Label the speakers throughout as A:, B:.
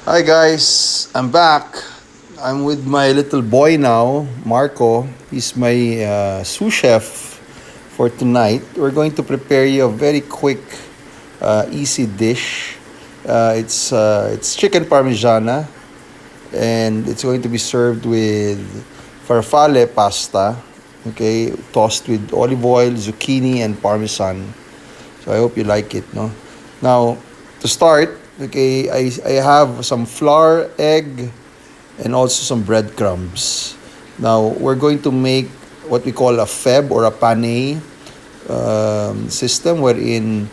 A: Hi guys, I'm back. I'm with my little boy now, Marco. He's my sous chef for tonight. We're going to prepare you a very quick, easy dish. It's chicken parmigiana, and it's going to be served with farfalle pasta. Okay, tossed with olive oil, zucchini, and parmesan. So I hope you like it, no? Now, to start, okay, I have some flour, egg, and also some breadcrumbs. Now, we're going to make what we call a feb or a pane system wherein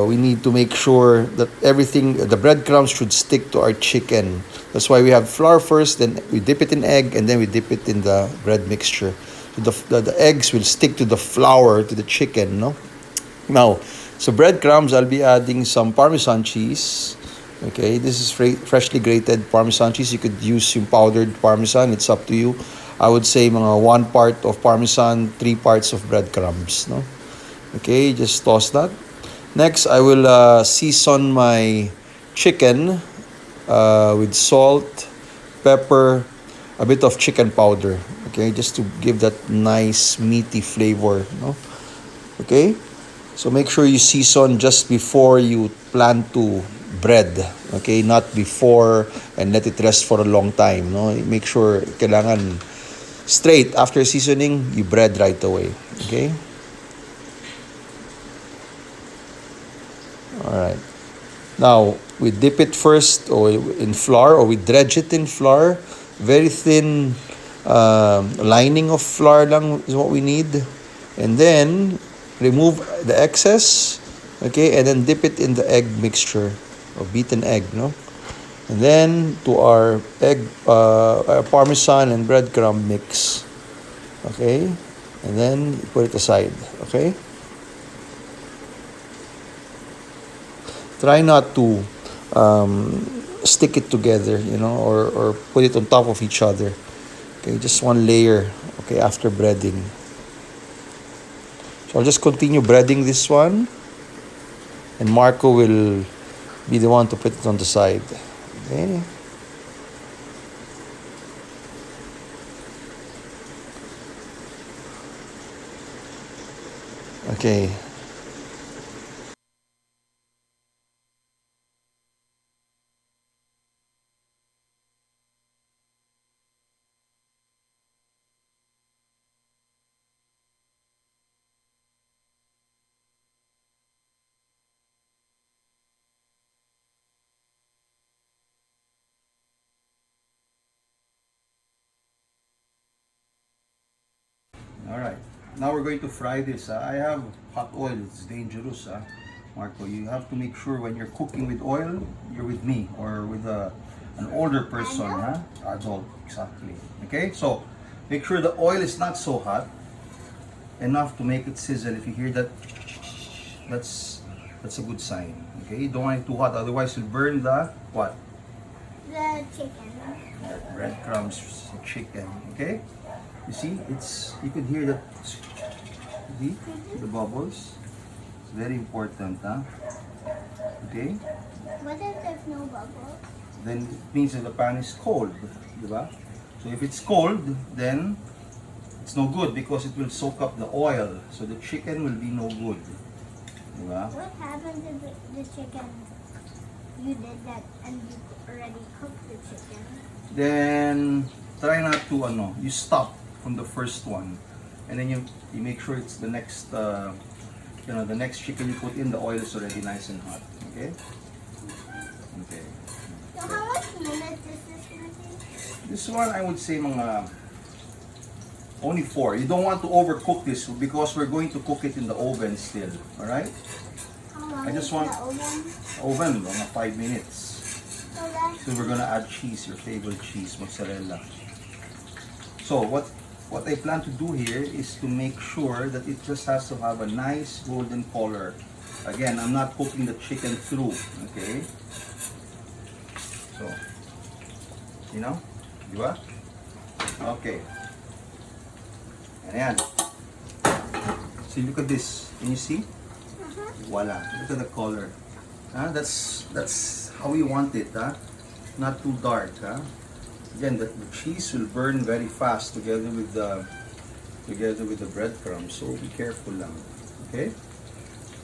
A: we need to make sure that everything, the breadcrumbs should stick to our chicken. That's why we have flour first, then we dip it in egg, and then we dip it in the bread mixture. So the eggs will stick to the flour, to the chicken, no? Now, so breadcrumbs, I'll be adding some Parmesan cheese. Okay, this is freshly grated Parmesan cheese. You could use yung powdered Parmesan. It's up to you. I would say mga 1 part of Parmesan, 3 parts of breadcrumbs. No? Okay, just toss that. Next, I will season my chicken with salt, pepper, a bit of chicken powder. Okay, just to give that nice meaty flavor. No? Okay, so make sure you season just before you plan to bread. Okay, not before and let it rest for a long time. No, make sure kailangan straight after seasoning you bread right away. Okay. All right. Now we dip it first or in flour, or we dredge it in flour. Very thin lining of flour lang is what we need, and then remove the excess, okay, and then dip it in the egg mixture or beaten egg, no? And then to our egg, parmesan and breadcrumb mix, okay, and then put it aside, okay. Try not to stick it together, or put it on top of each other. Okay, just one layer, okay, after breading. So I'll just continue breading this one, and Marco will be the one to put it on the side. Okay. Okay. All right. Now we're going to fry this. I have hot oil. It's dangerous, Marco. You have to make sure when you're cooking with oil, you're with me or with an older person, huh? Adult, exactly. Okay. So make sure the oil is not so hot, enough to make it sizzle. If you hear that, that's a good sign. Okay. You don't want it too hot, otherwise you'll burn the what?
B: The chicken.
A: Breadcrumbs, chicken. Okay. You see, you can hear that. See the bubbles. It's very important, huh? Okay.
B: What if there's no bubbles?
A: Then it means that the pan is cold, diba? So if it's cold, then it's no good because it will soak up the oil. So the chicken will be no good, diba?
B: What happened to the chicken? You did that and you already cooked the chicken.
A: Then try not to you stop from the first one, and then you make sure it's the next the next chicken you put in, the oil is already nice and hot. Okay. Okay.
B: So how much minutes is this going to take?
A: This one I would say mga only 4. You don't want to overcook this because we're going to cook it in the oven still. All right.
B: How long
A: I just
B: is
A: want
B: the oven?
A: oven mga 5 minutes.
B: So that's
A: So we're gonna add cheese, your favorite cheese, mozzarella. So what I plan to do here is to make sure that it just has to have a nice golden color. Again, I'm not cooking the chicken through, okay? So, di ba? Okay. Ayan. See, look at this. Can you see? Voila. Look at the color. That's how we want it, huh? not too dark, huh? Again, the cheese will burn very fast together with the breadcrumbs, so be careful lang. Okay?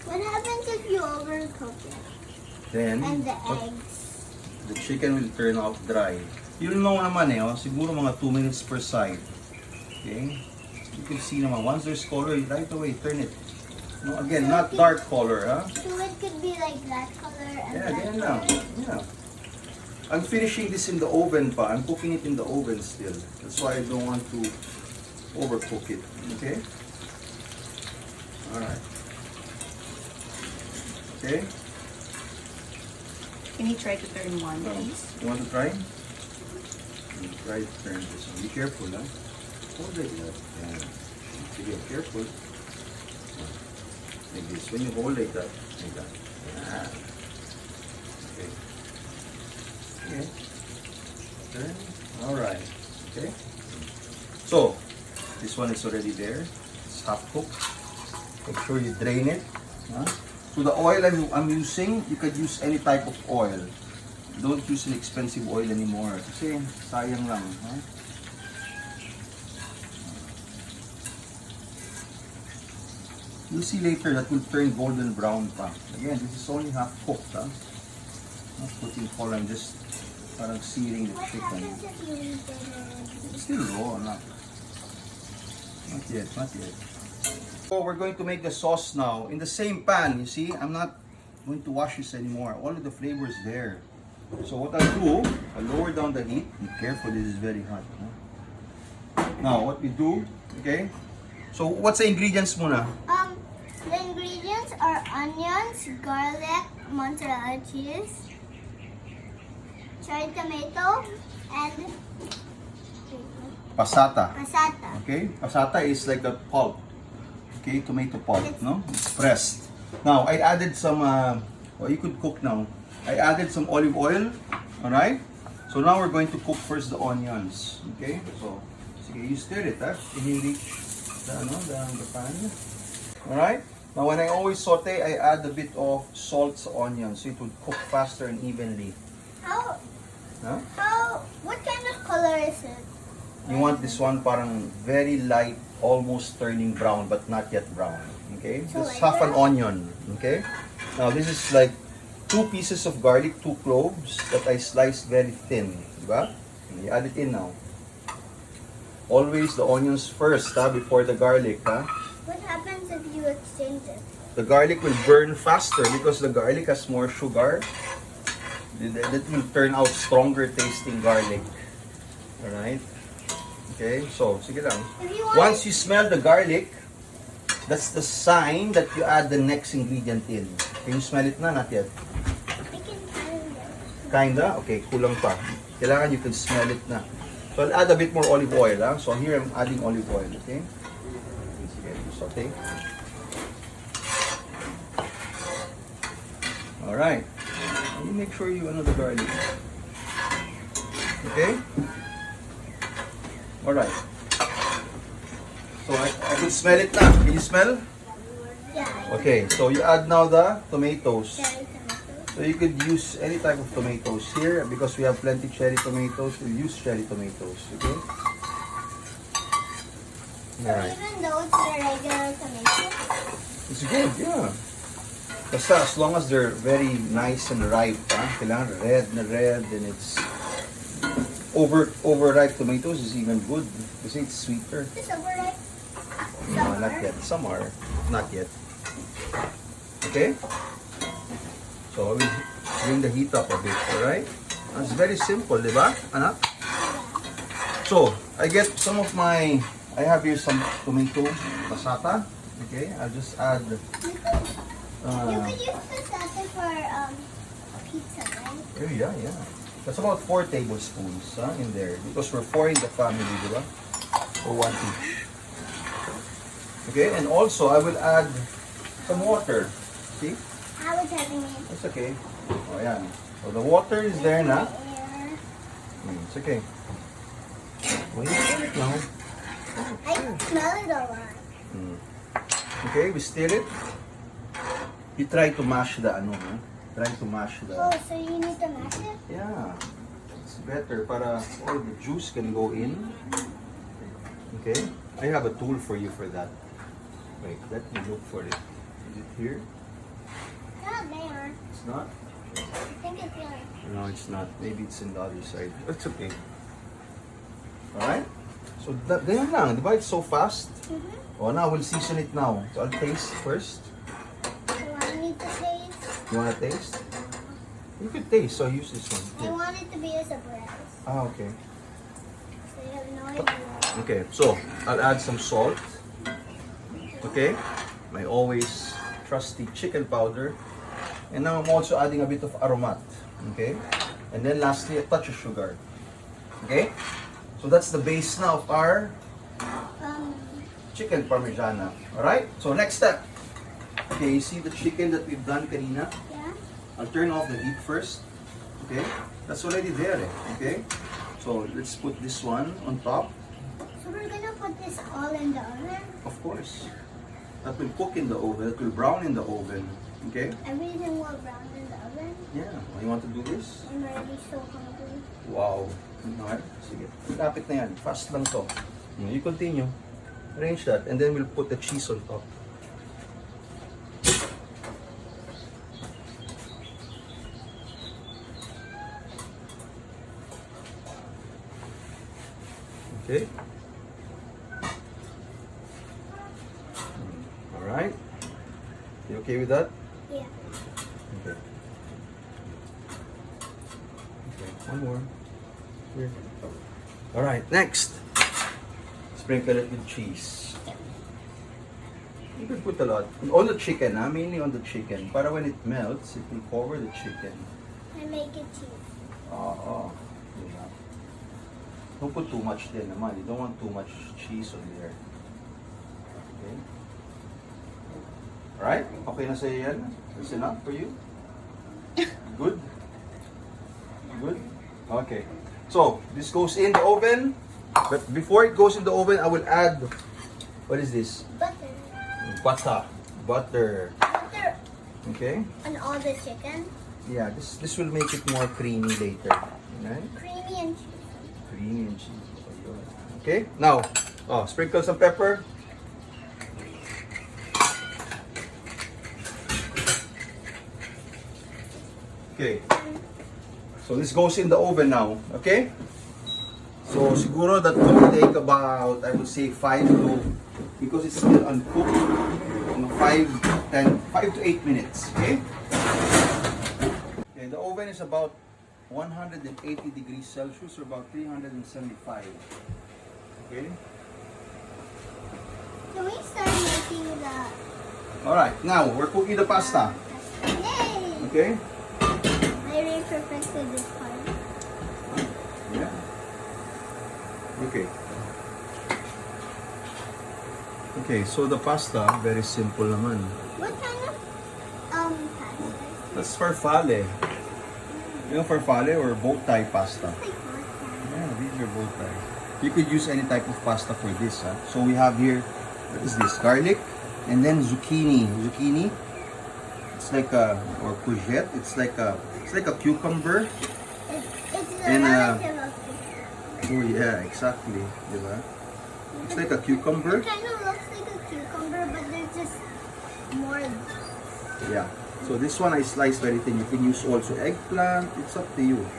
B: What happens if you overcook it?
A: Then,
B: And the eggs.
A: the chicken will turn out dry. You'll know naman siguro mga 2 minutes per side. Okay? You can see naman, once there's color, right away, turn it. No, again,
B: So
A: not dark color, huh?
B: So it could be like that color and
A: Yeah,
B: that
A: ganyan lang.
B: color.
A: Yeah. I'm finishing this in the oven pa. I'm cooking it in the oven still. That's why I don't want to overcook it. Okay? Alright. Okay?
C: Can you try to turn one, please?
A: You want to try? Try to turn this one. Be careful, huh? Hold it like that. Yeah. Be careful. Like this. When you hold like that. Yeah. Okay. Okay. Turn. Alright. Okay. So, this one is already there. It's half cooked. Make sure you drain it. Huh? So the oil I'm using, you could use any type of oil. Don't use an expensive oil anymore. Kasi sayang lang. Huh? You'll see later that will turn golden brown pa. Again, this is only half cooked. Huh? Not putting oil, I'm just parang searing the
B: What
A: chicken.
B: happens if you leave it?
A: It's still raw, not yet, not yet. So we're going to make the sauce now. In the same pan, you see, I'm not going to wash this anymore. All of the flavor is there. So what I'll do, I'll lower down the heat. Be careful, this is very hot. Huh? Now, what we do, okay? So what's the ingredients muna?
B: The ingredients are onions, garlic, mozzarella cheese, cherry tomato, and
A: Passata.
B: passata.
A: Okay? Passata is like a pulp. Okay, tomato pulp, no? It's pressed. Now, I added some, well, you could cook now. I added some olive oil, alright? So now we're going to cook first the onions, okay? So, sige, you stir it, huh? Can you reach the pan? Alright? Now, when I always saute, I add a bit of salt sa onions so it would cook faster and evenly.
B: What kind of color is it?
A: You want this one parang very light, almost turning brown, but not yet brown. Okay?
B: So
A: Just
B: like
A: half an
B: that?
A: onion. Okay? Now this is like 2 pieces of garlic, 2 cloves that I sliced very thin. Diba? You add it in now. Always the onions first, before the garlic.
B: What happens if you exchange it?
A: The garlic will burn faster because the garlic has more sugar. That will turn out stronger tasting garlic. Alright? Okay, so, sige lang.
B: If you want
A: Once you smell the garlic, that's the sign that you add the next ingredient in. Can you smell it na? Not yet.
B: I can kind of.
A: Kinda? Okay, kulang pa. Kailangan you can smell it na. So, I'll add a bit more olive oil. So, here I'm adding olive oil. Okay? Sige, saute. Alright. You make sure you the garlic. Okay? Alright. So I can smell it now. Can you smell?
B: Yeah.
A: Okay, so you add now the tomatoes.
B: Cherry tomato.
A: So you could use any type of tomatoes here because we have plenty cherry tomatoes. We'll use cherry tomatoes. Okay? Alright.
B: Even though it's the regular tomato.
A: It's good, yeah. Basta as long as they're very nice and ripe, kailangan red na red, and it's overripe tomatoes is even good kasi it's sweeter.
B: It's overripe.
A: No, not yet. Some are. Not yet. Okay? So, we bring the heat up a bit, alright? It's very simple, di ba, anak? So, I get some of my, I have here some tomato passata. Okay, I'll just add,
B: You could use passata for pizza, right?
A: yeah. That's about 4 tablespoons in there because we're 4 in the family, di ba? For 1 each. Okay, and also I will add some water. See?
B: I was having it.
A: It's okay. Oh, yan. So the water is there na.
B: Air.
A: It's okay. Well, you stir it now.
B: I can smell it a lot.
A: Okay, we stir it. You try to mash the Try to mash the...
B: Oh, so you need to mash it?
A: Yeah. It's better para all the juice can go in. Okay? I have a tool for you for that. Wait, let me look for it. Is it here?
B: Not there.
A: It's not?
B: I think it's there.
A: No, it's not. Maybe it's in the other side. It's okay. Alright? So, ganyan lang. Di ba? It's so fast. Oh, now we'll season it now. So, I'll taste first.
B: Do I need to taste?
A: You wanna taste? You could taste, so use this one.
B: I want it to be a surprise.
A: Ah, okay.
B: So you have no idea.
A: Okay, so I'll add some salt. Okay, my always trusty chicken powder. And now I'm also adding a bit of aromat. Okay, and then lastly a touch of sugar. Okay, so that's the base now of our chicken parmigiana. Alright, so next step. Okay, you see the chicken that we've done kanina?
B: Yeah?
A: I'll turn off the heat first. Okay, that's already there. Okay, so let's put this one on top.
B: So we're gonna put this all in the oven?
A: Of course. That will cook in the oven. That will brown in the oven. Okay?
B: Everything will brown in the oven?
A: Yeah. You want to do this?
B: I'm already so hungry.
A: Wow. Okay. Sige. Lapit na yan. Fast lang to. You continue. Arrange that. And then we'll put the cheese on top. Okay? Alright? You okay with that?
B: Yeah.
A: Okay. Okay, one more. Here. Alright, next. Sprinkle it with cheese. You can put a lot. On the chicken, mainly on the chicken. Para when it melts, it will cover the chicken.
B: I make it cheese.
A: Oo. Diba? Don't put too much din naman. You don't want too much cheese on there. Okay. Alright? Okay na sa'yo yan? Is enough for you? Good? Good? Okay. So, this goes in the oven. But before it goes in the oven, I will add, what is this?
B: Butter.
A: Butter. Butter.
B: Butter
A: Okay?
B: on all the chicken.
A: Yeah, this will make it more creamy later. Right?
B: Creamy and cheesy.
A: Creamy and cheesy. Okay? Now, sprinkle some pepper. Okay. So this goes in the oven now. Okay? So siguro that will take about, I would say 5 to, because it's still uncooked, 5 to 8 minutes. Okay? Okay, the oven is about 180 degrees Celsius or about 375. Okay?
B: Can we start making the...
A: Alright, now we're cooking the pasta.
B: Yay!
A: Okay?
B: I really perfected this part.
A: Yeah. Okay. Okay, so the pasta, very simple naman.
B: What kind of pasta?
A: That's farfalle. You know farfalle or bow tie pasta?
B: It's like pasta.
A: Yeah, these are bow tie. You could use any type of pasta for this. Huh? So we have here, what is this? Garlic and then zucchini. Zucchini. It's like a, or courgette. It's like a cucumber.
B: It's a
A: And,
B: relative of the...
A: Oh yeah, exactly. Diba? It's like a cucumber.
B: It kind of looks like a cucumber, but there's just more...
A: Yeah. So this one I sliced very thin. You can use also eggplant. It's up to you.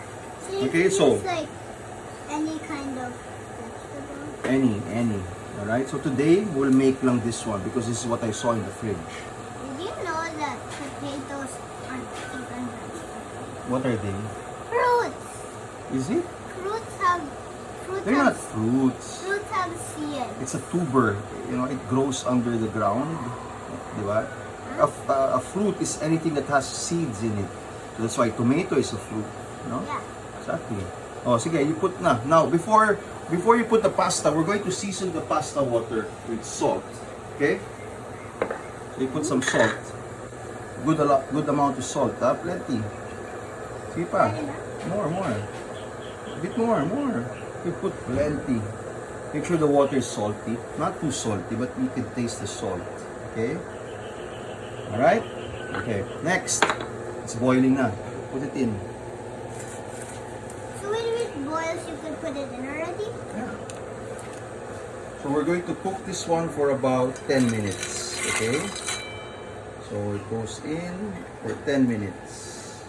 B: So you
A: Okay,
B: can
A: so-
B: use like any kind of vegetable.
A: Any. Alright, so today we'll make lang this one because this is what I saw in the fridge.
B: Did you know that potatoes aren't even vegetables?
A: What are they?
B: Fruits!
A: Is it?
B: Fruits
A: They're
B: have
A: not fruits.
B: fruits have seeds.
A: It's a tuber. You know, it grows under the ground. Diba? A fruit is anything that has seeds in it. So that's why tomato is a fruit. No?
B: Yeah.
A: Exactly. Oh, sige, you put na. Now, before you put the pasta, we're going to season the pasta water with salt. Okay? So you put some salt. Good amount of salt, ha? Plenty. Sige pa. More. A bit more. You put plenty. Make sure the water is salty. Not too salty, but you can taste the salt. Okay? Alright? Okay. Next. It's boiling na. Put it in.
B: So when we it boils, you could put it in already?
A: Yeah. So we're going to cook this one for about 10 minutes. Okay? So it goes in for 10 minutes.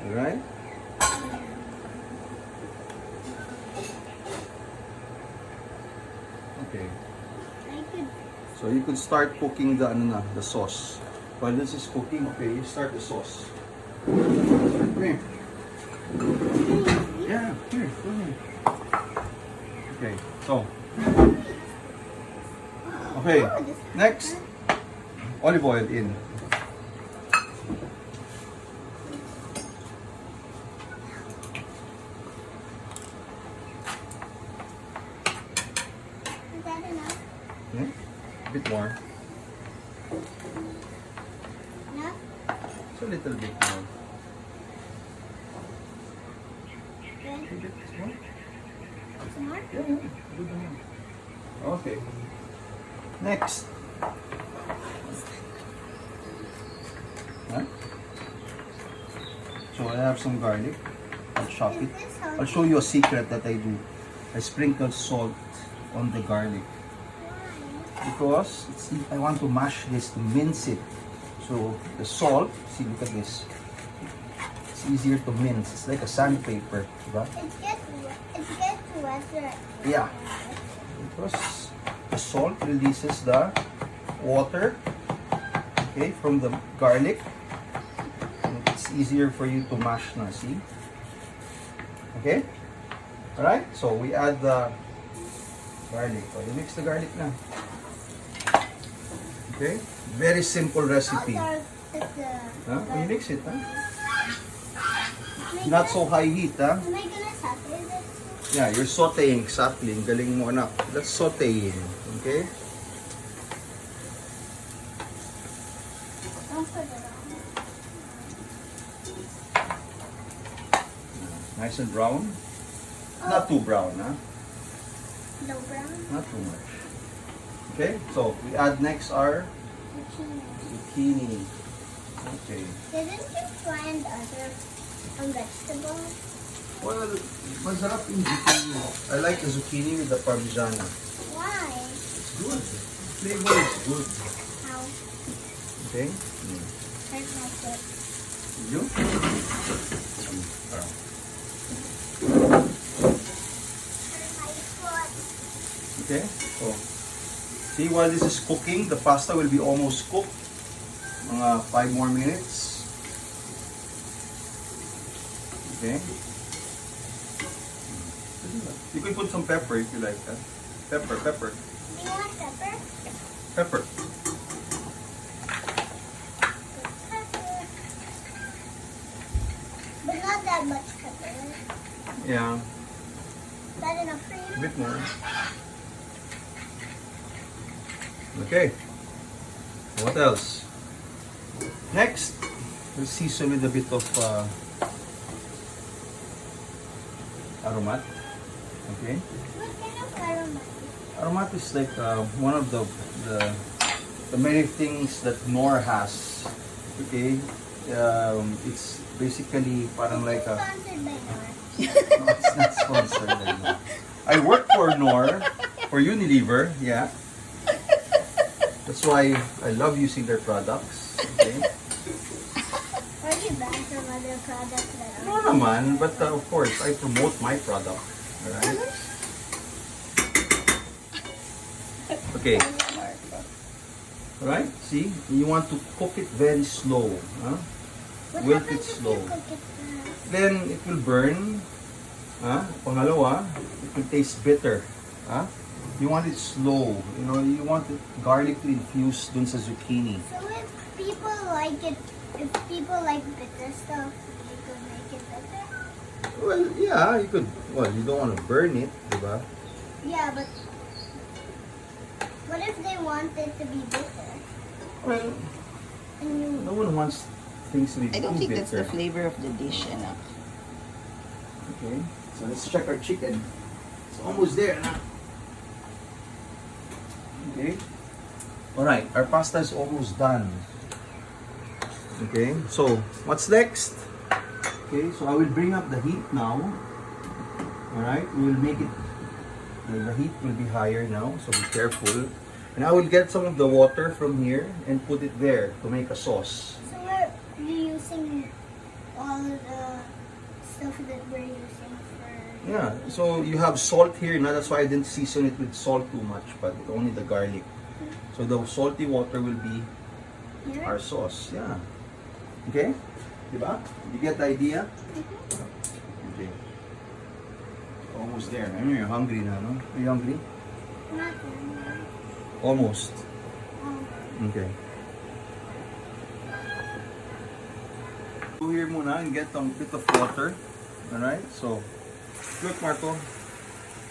A: Alright? Okay.
B: I could.
A: So you could start cooking the the sauce. While this is cooking, okay, you start the sauce. Come here. Yeah, here, go ahead. Okay, so. Okay, next, olive oil in.
B: Is that enough?
A: Okay, a bit more.
B: Enough?
A: Just a little bit more.
B: Good.
A: A bit more.
B: Some more?
A: Yeah, yeah. Good enough. Okay. Next. Huh? So I have some garlic. I'll chop it.
B: Is this how
A: I'll show you a secret that I do. I sprinkle salt on the garlic because I want to mash this to mince it. So the salt, see, look at this. It's easier to mince. It's like a sandpaper, diba?
B: It gets wetter.
A: Yeah. Because the salt releases the water, okay, from the garlic. And it's easier for you to mash na, see? Okay? Alright? So we add the garlic. So you mix the garlic na. Okay? Very simple recipe. Huh? You mix it, huh? Not so high heat, huh?
B: Am I gonna saute this?
A: Yeah, you're sauteing exactly. Ang galing mo, anak. That's sauteing. Okay?
B: Don't put it on.
A: Nice and brown. Not too brown, huh?
B: No brown?
A: Not too much. Okay, so we add next our
B: Zucchini.
A: zucchini. Okay.
B: Didn't you find other vegetables?
A: Well, masarap yung zucchini. I like the zucchini with the Parmigiana.
B: Why?
A: It's good. Flavor is good.
B: How?
A: Okay?
B: Hurt my foot.
A: You?
B: Hurt my foot.
A: Okay, so see, while this is cooking, the pasta will be almost cooked. Mga 5 more minutes. Okay. You can put some pepper if you like that. Pepper.
B: Do you want pepper?
A: Pepper.
B: Pepper. But not that much pepper.
A: Yeah,
B: Is that enough for
A: a
B: you?
A: bit more. Okay. What else? Next, we'll season with a bit of aromat. Okay.
B: What kind of aroma?
A: Aromat is like one of the many things that Knorr has. Okay. It's basically parang like a.
B: Sponsored by Nor.
A: No, it's not sponsored by Knorr. I work for Knorr, for Unilever, yeah. That's why I love using their products. Okay.
B: Or you banned from other products that are.
A: No naman, but of course, I promote my product. Alright? Okay. Alright? See? You want to cook it very slow. Huh?
B: What
A: Wilt
B: happens
A: it
B: if
A: slow.
B: you cook it fast?
A: Then it will burn. Pangalawa, it will taste bitter. You want it slow. You know, you want it garlic to infuse dun sa zucchini.
B: So if people like it, if people like bitter stuff, you could make it better?
A: Well, yeah, you could. Well, you don't want to burn it, diba?
B: Yeah, but what if they want it to be bitter?
A: Well,
B: And you,
A: no one wants things to be
C: I don't
A: too
C: think that's
A: bitter.
C: the flavor of the dish, anak.
A: Okay, so let's check our chicken. It's almost there, na. Okay. Alright, our pasta is almost done. Okay, so what's next? Okay, so I will bring up the heat now. Alright, we will make it, the heat will be higher now, so be careful. And I will get some of the water from here and put it there to make a sauce.
B: So are you using all of the stuff that we're using for...
A: Yeah, so you have salt here, now that's why I didn't season it with salt too much, but only the garlic. So the salty water will be
B: Here?
A: our sauce, yeah. Okay? Diba? You get the idea? Okay. Almost there. I know you're hungry now, no? Are you hungry?
B: Not really.
A: Almost. Okay. Go here muna and get a bit of water. Alright? So, look Marco.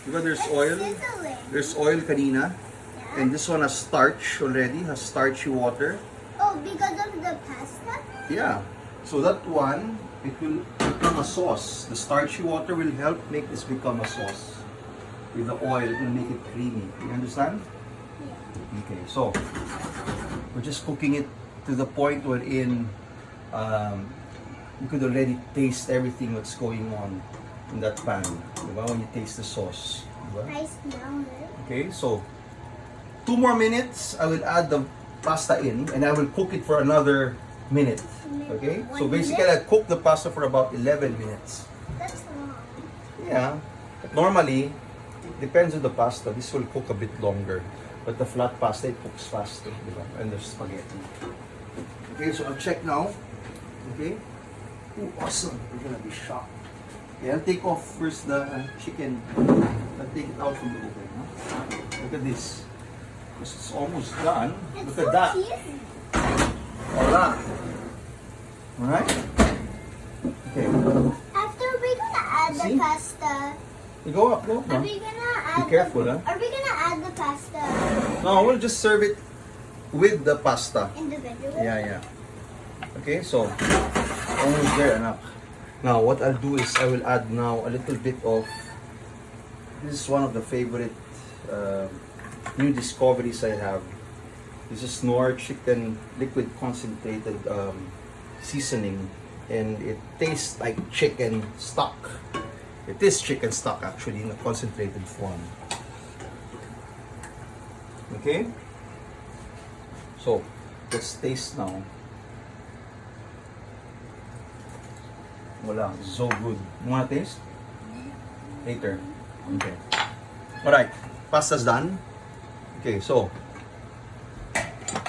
A: Because there's oil.
B: Sizzling.
A: There's oil kanina.
B: Yeah.
A: And this one has starch already. Has starchy water.
B: Oh, because of the pasta?
A: Yeah. So that one, it will become a sauce. The starchy water will help make this become a sauce. With the oil, it will make it creamy. You understand?
B: Yeah.
A: Okay, so we're just cooking it to the point wherein you could already taste everything that's going on in that pan. Diba? When you taste the sauce. Diba?
B: I smell it.
A: Okay, so 2 more minutes, I will add the pasta in and I will cook it for another minute. Okay, so
B: 1
A: basically I
B: minute?
A: cook the pasta for about 11 minutes.
B: That's long.
A: Yeah, but normally, depends on the pasta, this will cook a bit longer. But the flat pasta, it cooks faster, diba? And the spaghetti. Okay, so I'll check now. Okay. Ooh, awesome. You're gonna be shocked. Okay, I'll take off first the chicken. I'll take it out from the oven. Huh? Look at this. Because it's almost done.
B: It's
A: Look
B: so
A: at that.
B: cheesy.
A: Voila. Alright? Okay.
B: After we're gonna add
A: See?
B: the pasta.
A: You go up, no?
B: Are
A: No?
B: we gonna add
A: careful,
B: the,
A: huh?
B: Are we gonna add the pasta
A: No, we'll just serve it with the pasta.
B: individually?
A: Yeah. Okay, so almost there, anak. Now, what I'll do is I will add now a little bit of. This is one of the favorite new discoveries I have. This is Knorr chicken liquid concentrated seasoning, and it tastes like chicken stock. It is chicken stock actually in a concentrated form. Okay, so let's taste now. Wala, so good. You wanna taste? Later. Okay. Alright, pasta's done. Okay, so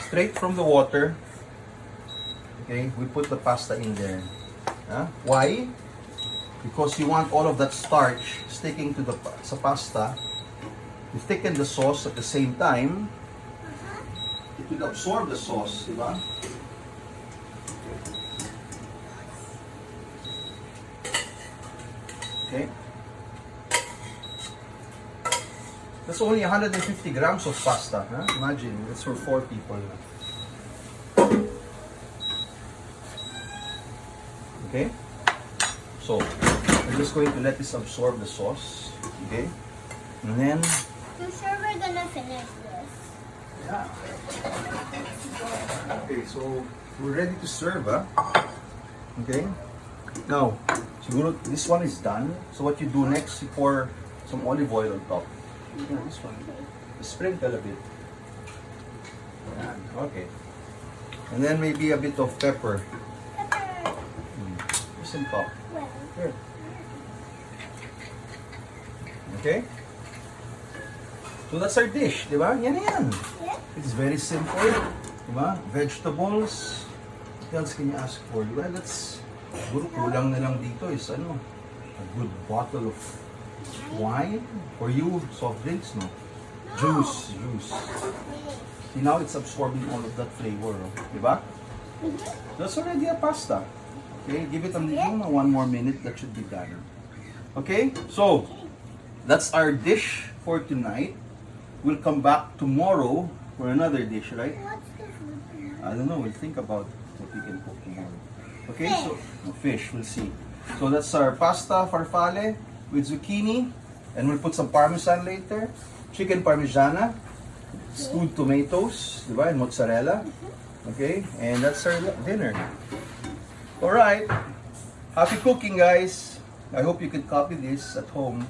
A: straight from the water. Okay, we put the pasta in there. Why? Because you want all of that starch sticking to the sa pasta. You thicken the sauce at the same time. It will absorb the sauce, di ba? Okay. That's only 150 grams of pasta. Huh? Imagine, that's for 4 people. Okay? So, I'm just going to let this absorb the sauce. Okay? And then,
B: You sure we're gonna finish this?
A: yeah. Okay, so we're ready to serve, huh? Okay? Now, siguro this one is done. So what you do next, you pour some olive oil on top. Yeah, this one. Sprinkle a bit. Yan, okay. And then maybe a bit of pepper.
B: Pepper.
A: Just on top.
B: Well,
A: Here. Okay? So that's our dish, di ba? Yan na yan.
B: yeah.
A: It's very simple, di ba? Vegetables. What else can you ask for? Well, that's siguro kulang na lang dito is ano, a good bottle of wine. For you, soft drinks, no? Juice. See, now it's absorbing all of that flavor, oh, di ba? That's already a pasta. Okay, give it a minute, 1 more minute, that should be done. Okay, so that's our dish for tonight. We'll come back tomorrow for another dish, right?
B: What's the food?
A: I don't know, we'll think about what we can cook tomorrow. Okay, so fish, we'll see. So that's our pasta farfalle with zucchini, and we'll put some parmesan later. Chicken parmigiana, stewed tomatoes, diba? And mozzarella. Okay, and that's our dinner. Alright, Happy cooking, guys. I hope you can copy this at home.